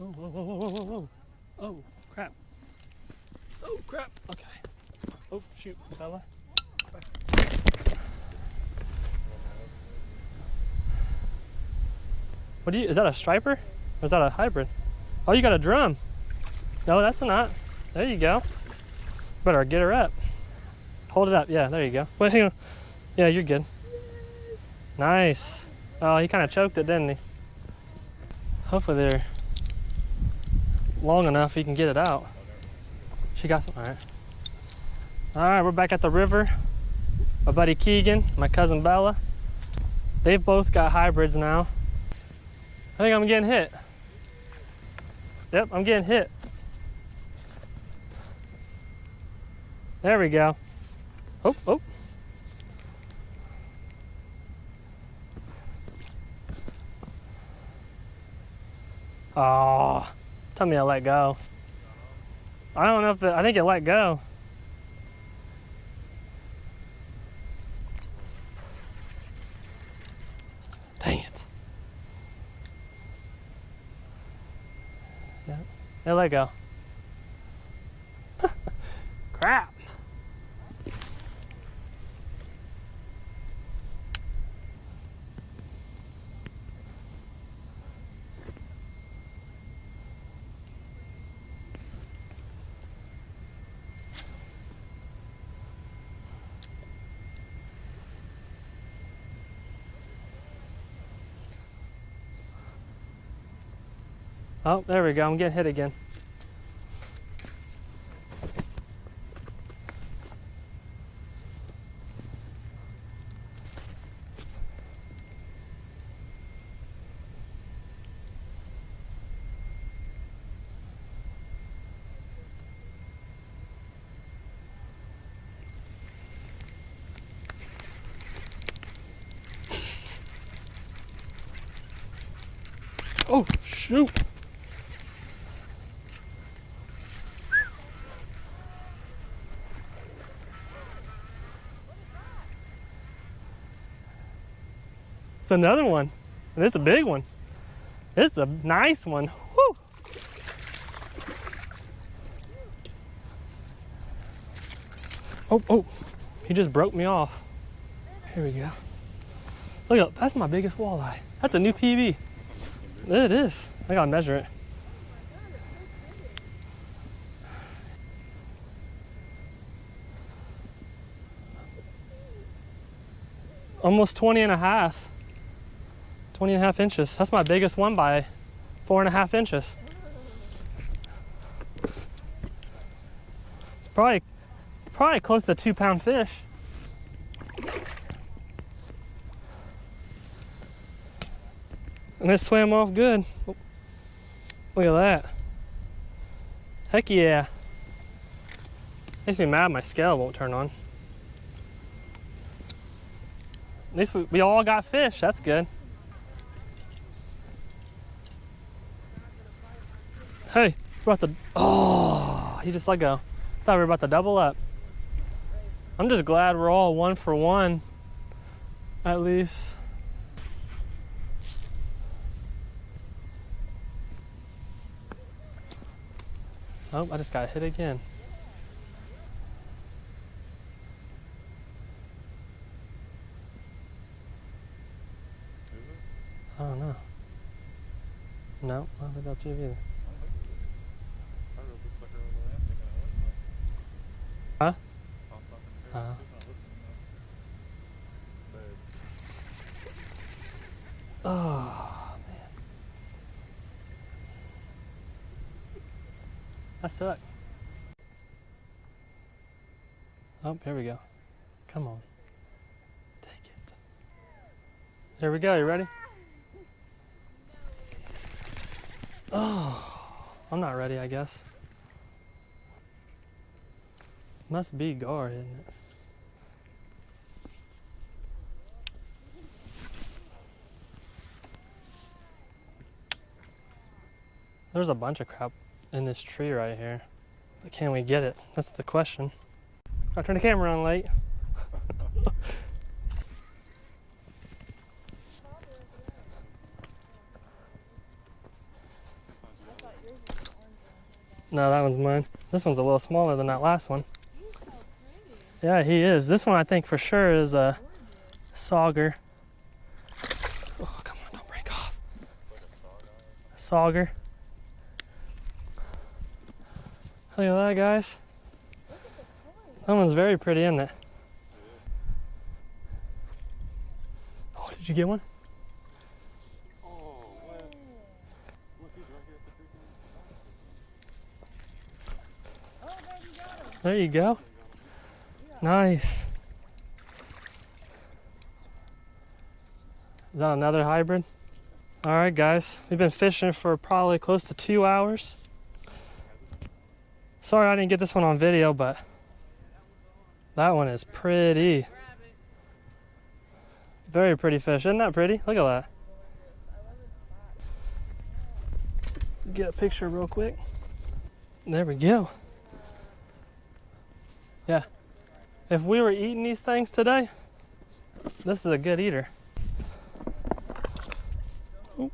Oh, whoa, whoa, whoa, whoa, whoa, whoa. Oh, crap. Oh, crap. Okay. Oh, shoot, fella. What do you, is that a striper? Or is that a hybrid? Oh, you got a drum. No, that's not. There you go. Better get her up. Hold it up. Yeah, there you go. Wait, hang on. Yeah, you're good. Nice. Oh, he kind of choked it, didn't he? Hopefully they're long enough he can get it out. She got some. All right. All right, we're back at the river. My buddy Keegan, my cousin Bella. They've both got hybrids now. I think I'm getting hit. Yep, I'm getting hit. There we go. Oh, oh. Oh, tell me I let go. I don't know if I think it let go. Dang it. Yeah, it let go. Crap. Oh, there we go. I'm getting hit again. Oh, shoot. It's another one, and it's a big one. It's a nice one. Woo. Oh, oh, he just broke me off. Here we go. Look up, that's my biggest walleye. That's a new PB. It is. I gotta measure it. Almost 20 and a half. 20 and a half inches. That's my biggest one by 4.5 inches. It's probably close to 2-pound fish. And it swam off good. Look at that. Heck yeah. Makes me mad my scale won't turn on. At least we all got fish, that's good. Hey, we're about to, oh, he just let go. Thought we were about to double up. I'm just glad we're all 1 for 1, at least. Oh, I just got hit again. I don't know. No, I don't think that's you either. Huh? Oh, man. That sucks. Oh, here we go. Come on. Take it. Here we go. You ready? Oh, I'm not ready, I guess. Must be gar, isn't it? There's a bunch of crap in this tree right here. But can we get it? That's the question. I turned the camera on late. No, that one's mine. This one's a little smaller than that last one. Yeah, he is. This one I think for sure is a sauger. Oh, come on, don't break off. Sauger. Look at that, guys. That one's very pretty, isn't it? Oh, did you get one? There you go. Nice. Is that another hybrid? All right, guys. We've been fishing for probably close to 2 hours. Sorry I didn't get this one on video, but that one is pretty. Very pretty fish. Isn't that pretty? Look at that. Get a picture real quick. There we go. Yeah. If we were eating these things today, this is a good eater. Oop.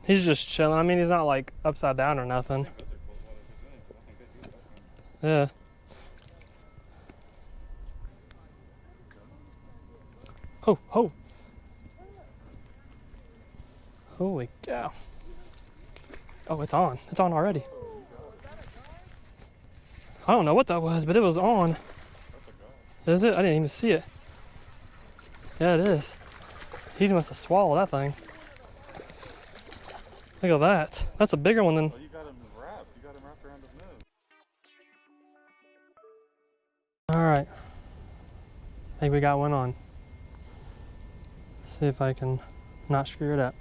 He's just chilling. I mean, he's not like upside down or nothing. Yeah. Oh, oh. Holy cow. Oh, it's on. It's on already. I don't know what that was, but it was on. Is it? I didn't even see it. Yeah, it is. He must have swallowed that thing. Look at that. That's a bigger one than... Oh, you got him wrapped. You got him wrapped around his nose. All right. I think we got one on. Let's see if I can not screw it up.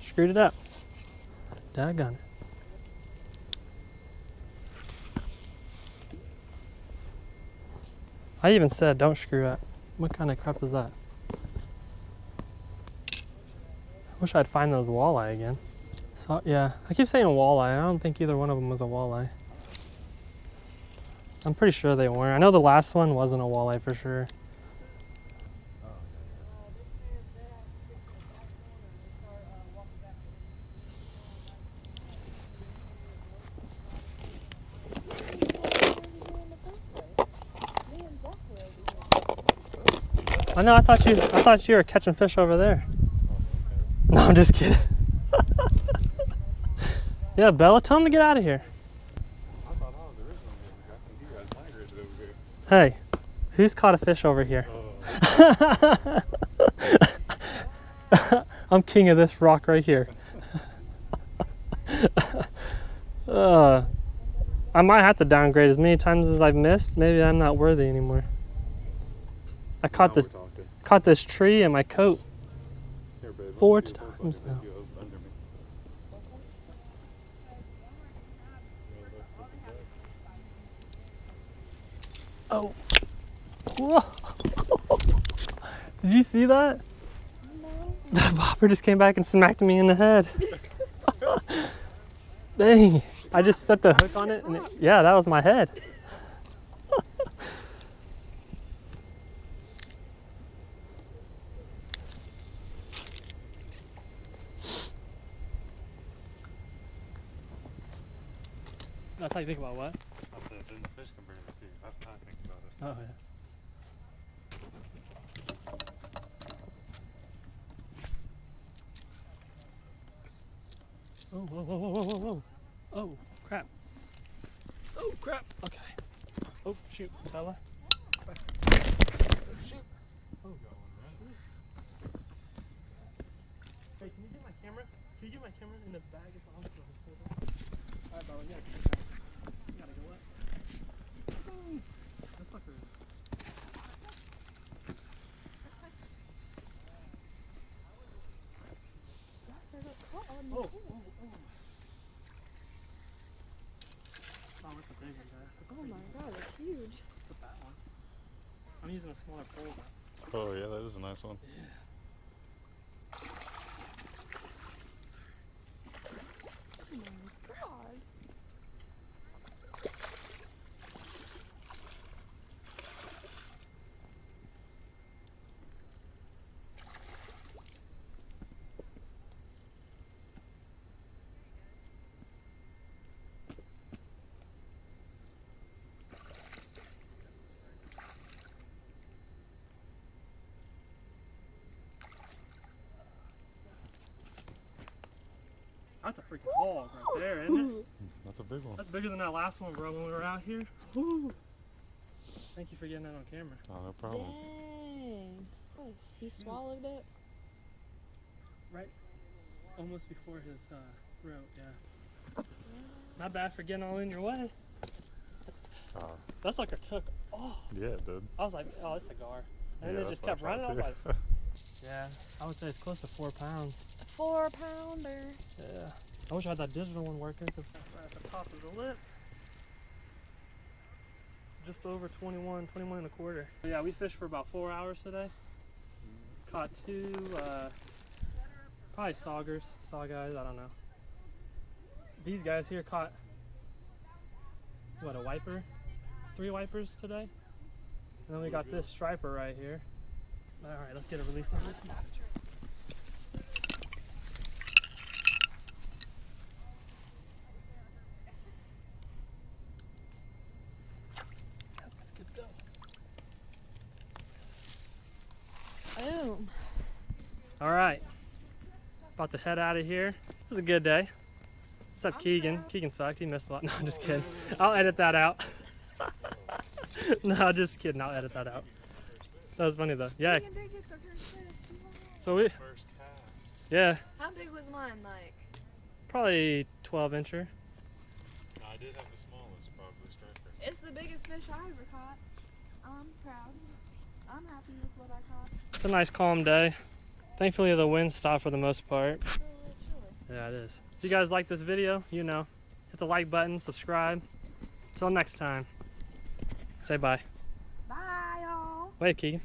Screwed it up. Daggone it. I even said don't screw up. What kind of crap is that? I wish I'd find those walleye again. So yeah, I keep saying walleye. I don't think either one of them was a walleye. I'm pretty sure they weren't. I know the last one wasn't a walleye for sure. I know. I thought you were catching fish over there. No, I'm just kidding. Yeah, Bella, tell him to get out of here. I thought I was originally here. I think he guys migrated over here. Hey, who's caught a fish over here? I'm king of this rock right here. I might have to downgrade as many times as I've missed. Maybe I'm not worthy anymore. I caught this tree in my coat. Here, babe, 4 times now. Oh. Whoa. Did you see that? No. The bobber just came back and smacked me in the head. Dang. I just set the hook on it and yeah, that was my head. That's how you think about what? I said, then the fish can bring it to sea. That's how I think about it. Oh, yeah. Oh, whoa, whoa, whoa, whoa, whoa, whoa. Oh, crap. Oh, crap. Okay. Oh, shoot, fella. Oh, shoot. Oh, hey, can you get my camera? Can you get my camera in the bag if I'm supposed to hold it? All right, Bella, you gotta go up. Ooh, that sucker is. Oh, oh, oh. Oh, it's a big one, guys. Oh my god, it's huge. It's a fat one. I'm using a smaller pole now. Oh, yeah, that is a nice one. Yeah. That's a freaking hog right there, isn't it? That's a big one. That's bigger than that last one, bro, when we were out here. Woo. Thank you for getting that on camera. Oh, no problem. Dang. Nice. He swallowed it. Right almost before his throat, yeah. Not bad for getting all in your way. That sucker took off. Yeah, it did. I was like, oh, it's a gar. And Yeah, it just kept running. I was like, yeah, I would say it's close to 4 pounds. A 4-pounder. Yeah. I wish I had that digital one working because right at the top of the lip. Just over 21 and a quarter. But yeah, we fished for about 4 hours today. Caught 2, probably saw guys, I don't know. These guys here caught, what, a wiper? 3 wipers today. And then we got this striper right here. All right, let's get a release on this monster. Let's get going. Boom. All right, about to head out of here. It was a good day. What's up, Keegan? Keegan sucked. He missed a lot. No, I'm just kidding. I'll edit that out. No, just kidding. I'll edit that out. That was funny though. Yeah. So we. First cast. Yeah. How big was mine? Like. Probably 12-incher. No, I did have the smallest, probably striker. It's the biggest fish I ever caught. I'm proud. I'm happy with what I caught. It's a nice calm day. Thankfully the wind stopped for the most part. It's a little chilly. Yeah, it is. If you guys like this video, you know, hit the like button, subscribe. Until next time. Say bye. Bye, y'all. Wait, Keegan.